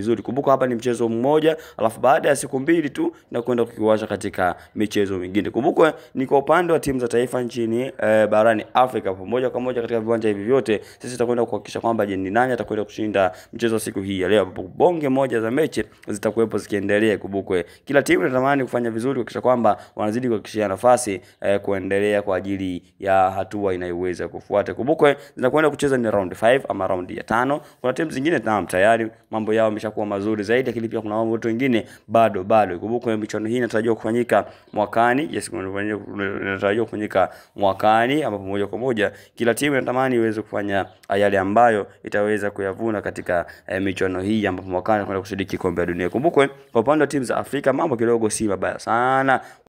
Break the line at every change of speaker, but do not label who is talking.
vizuri. Kumbuka hapa ni mchezo mmoja, alafu baada ya siku mbili tu na kwenda kukiwasha katika michezo mingine. Kumbuka ni kwa upande wa timu za taifa nchini barani Afrika, pamoja kwa moja katika viwanja hivi vyote sisi tutakwenda kuhakikisha kwamba je, ni nani atakwenda kushinda mchezo siku hii ya leo, ambapo bonge moja za mechi zitakuwepo zikiendelea. Kumbuka kila timu inatamani kufanya vizuri kuhakikisha kwamba wanazidi kuhakikishia nafasi kuendelea kwa ajili ya hatua inayoweza kufuata. Kumbuka zinakwenda kucheza ni round 5 ama round ya 5. Kuna timu zingine tayari mambo yao yameshakuwa mazuri zaidi, lakini pia kuna watu wengine bado. Kumbuka michuano hii inatarajiwa kufanyika mwakani. Yes, inatarajiwa kufanyika mwakani, ambapo moja kwa moja kila timu inatamani iweze kufanya yale ambayo itaweza kuyavuna katika michuano hii, ambapo mwakani kwenda kushiriki kombe la dunia. Kumbuka kwa upande wa timu za Afrika mambo kidogo si mabaya sana.